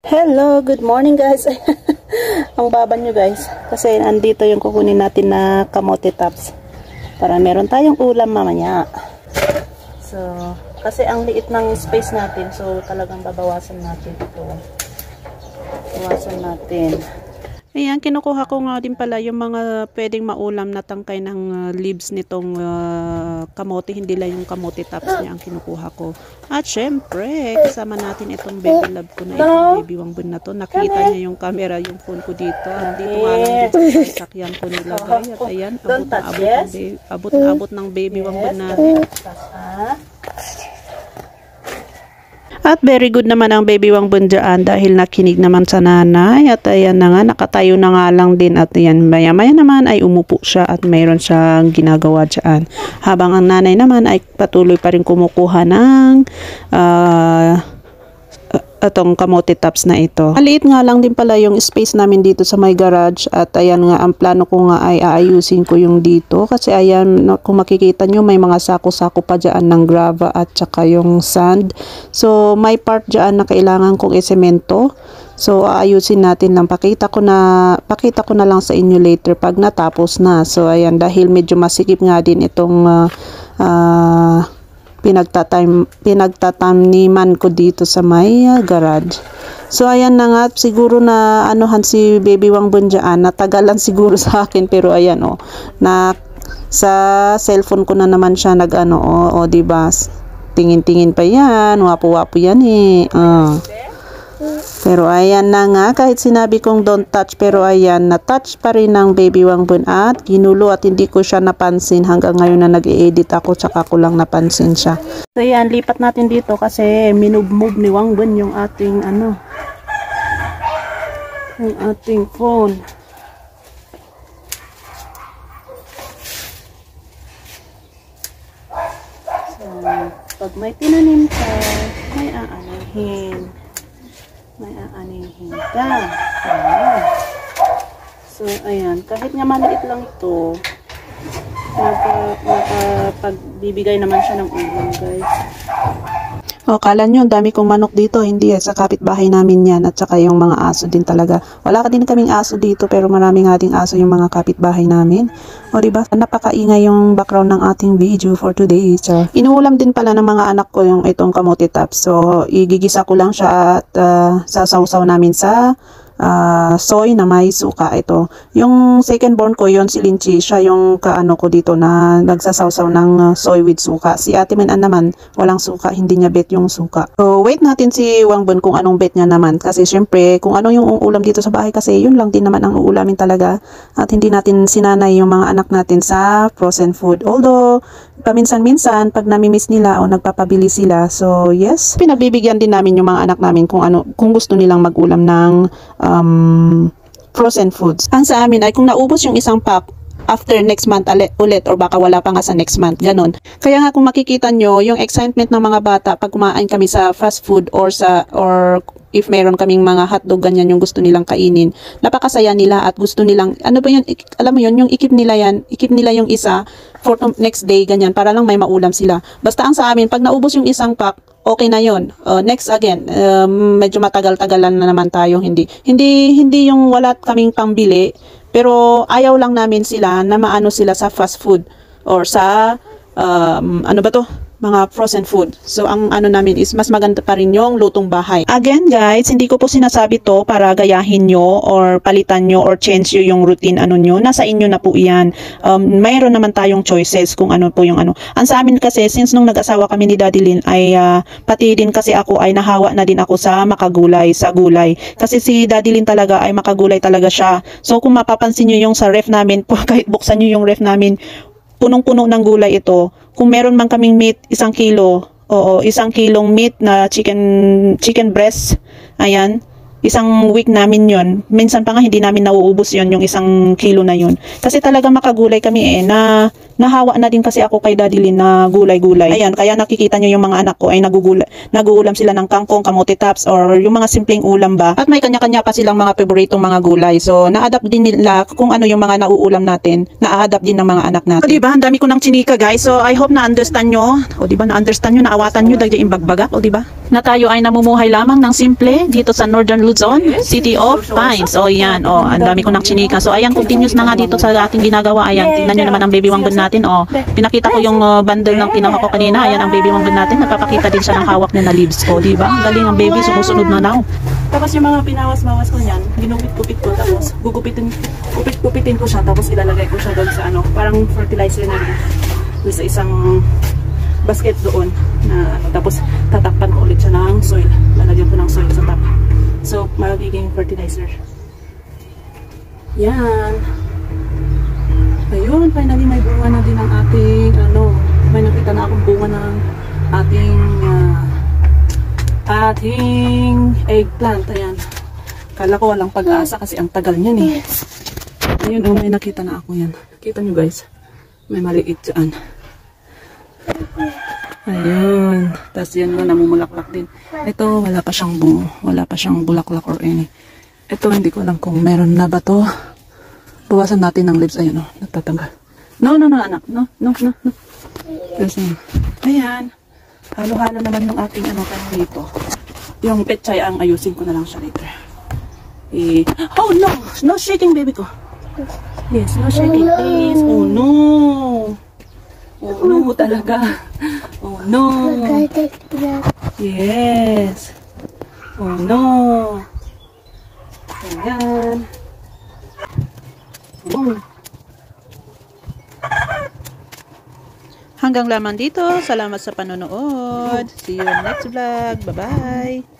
Hello, good morning guys. Ang baba nyo guys. Kasi andito yung kukunin natin na kamote tops. Para meron tayong ulam mamaya. So, kasi ang liit ng space natin. So, talagang babawasan natin ito. Bawasan natin. Ayan, kinukuha ko nga din pala yung mga pwedeng maulam na tangkay ng leaves nitong kamote. Hindi lang yung kamote tops niya ang kinukuha ko. At syempre, kasama natin itong baby love ko na itong baby wangbon na to. Nakita niya yung camera, yung phone ko dito. At dito nga lang dito sa sakyan ko nilagay. At ayan, abot na abot ng baby wangbon natin. At very good naman ang baby wangbon dyan dahil nakinig naman sa nanay. At ayan na nga, nakatayo na nga lang din. At ayan, maya maya naman ay umupo siya at mayroon siyang ginagawa dyan. Habang ang nanay naman ay patuloy pa rin kumukuha ng itong kamote tops na ito. Maliit nga lang din pala yung space namin dito sa my garage. At ayan nga, ang plano ko nga ay aayusin ko yung dito. Kasi ayan, kung makikita nyo, may mga sako-sako pa dyan ng grava at saka yung sand. So, may part dyan na kailangan kong isemento. So, aayusin natin lang. Pakita ko na lang sa inyo later pag natapos na. So, ayan, dahil medyo masikip nga din itong pinagtataniman ko dito sa may garage. So ayan na nga, siguro na anuhan si baby wangbon dyan, natagalan siguro sa akin, pero ayan na sa cellphone ko na naman siya diba, tingin-tingin pa yan, wapo-wapo yan pero ayan na nga, kahit sinabi kong don't touch, pero ayan, na-touch pa rin ng baby wangbon at ginulo at hindi ko siya napansin hanggang ngayon na nag-i-edit ako, tsaka ko lang napansin siya. So ayan, lipat natin dito kasi minove-move ni wangbon yung ating yung ating phone. So, pag may tinanim ka, may aanahin. May aanihin ka. Ayan. So, ayan. Kahit nga maliit lang ito, nakapagbibigay naman siya ng ulam, guys. Kala nyo, dami kong manok dito. Hindi, sa kapitbahay namin yan. At saka yung mga aso din talaga. Wala ka din kaming aso dito, pero maraming ating aso yung mga kapitbahay namin. O diba? Napakaingay yung background ng ating video for today. So, inuulam din pala ng mga anak ko yung itong kamote tops. So, igigisa ko lang siya at sasawsaw namin sa soy na may suka. Ito yung second born ko, yon si Linchi, siya yung kaano ko dito na nagsasawsaw ng soy with suka. Si Ate Minan naman walang suka, hindi niya bet yung suka. So wait natin si wangbon kung anong bet niya naman, kasi syempre kung ano yung ulam dito sa bahay, kasi yun lang din naman ang uulamin talaga, at hindi natin sinanay yung mga anak natin sa frozen food. Although paminsan-minsan pag namimiss nila o nagpapabili sila, so yes, pinagbibigyan din namin yung mga anak namin kung gusto nilang mag-ulam ng frozen foods. Ang sa amin ay kung naubos yung isang pack, after next month ulit, or baka wala pa nga sa next month, ganon. Kaya nga kung makikita nyo yung excitement ng mga bata pag kumain kami sa fast food or if meron kaming mga hotdog, ganyan yung gusto nilang kainin, napakasaya nila at gusto nilang, ano ba yun, alam mo yun, yung ikip nila yung isa for next day, ganyan, para lang may maulam sila. Basta ang sa amin, pag naubos yung isang pack, okay na yun. Next again, medyo matagal-tagalan na naman tayo, hindi yung wala kaming pambili, pero ayaw lang namin sila na maano sila sa fast food or sa mga frozen food. So, ang ano namin is mas maganda pa rin yung lutong bahay. Again, guys, hindi ko po sinasabi to para gayahin nyo or palitan nyo or change yung routine nyo. Nasa inyo na po yan. Mayroon naman tayong choices kung ano po yung ano. Ang sa amin kasi, since nung nag-asawa kami ni Daddy Lin, ay pati din kasi ako ay nahawa na din ako sa gulay. Kasi si Daddy Lin talaga ay makagulay talaga siya. So, kung mapapansin nyo yung sa ref namin, kahit buksan nyo yung ref namin, punong-puno ng gulay ito. Kung meron man kaming meat, 1 kilo, 1 kilong meat na chicken breast, ayan, 1 week namin yon. Minsan pa nga hindi namin nauubos yon, yung 1 kilo na yon. Kasi talaga makagulay kami na nahawa na din kasi ako kay Daddy Lin na gulay-gulay. Ayan, kaya nakikita nyo yung mga anak ko ay naguulam sila ng kangkong, kamote tops, or yung mga simpleng ulam ba. At may kanya-kanya pa silang mga paboritong mga gulay. So, na-adapt din nila kung ano yung mga nauulam natin, na-adapt din ng mga anak natin. O diba, ang dami ko ng chinika guys. So, I hope na-understand nyo. O diba, na-understand nyo, naawatan nyo, dahil yung bagbagak. O diba, na tayo ay namumuhay lamang ng simple dito sa Northern Luzon, City of Pines. O yan, o, ang dami ko ng chinika. So, ayan, continuous na nga dito sa ating ginagawa. Ayan, tingnan nyo naman ang baby wangbon natin. O, pinakita ko yung bundle ng kinuha ko kanina. Ayan ang baby wangbon natin. Nagpapakita din siya ng hawak niya na leaves. O, diba? Ang galing ang baby. Sumusunod na daw. Tapos yung mga pinawas-bawas ko niyan, ginupit-kupit ko. Tapos, gugupitin ko siya. Tapos, ilalagay ko siya doon sa ano, parang fertilizer na doon sa isang basket doon. Na, tapos, tatakpan ko ulit siya ng soil. Lalagyan ko ng soil sa top. So, magiging fertilizer. Yan. Ayun, finally may bunga na din ang ating may nakita na akong bunga ng ating eggplant. Ayan. Kala ko walang pag-asa kasi ang tagal niyan eh. Ayun, may nakita na ako yan. Kita nyo guys, may maliit dyan. Ayun. Tapos yan na namumulaklak din. Ito, wala pa siyang bulaklak or any. Ito, hindi ko alam kung meron na ba to. Bawasan natin ng leaves. Ayan, nagtatanggal. No, anak. No. Kasi, ayan. Halo-halo naman yung ating dito. Yung petchay, ang ayusin ko na lang siya later. Oh, no! No shaking, baby ko. Yes, no shaking, please. Oh, no! Oh, no, talaga. Oh, no! Yes! Oh, no! Ayan. Hanggang lamang dito. Salamat sa panonood. See you next vlog. Bye-bye.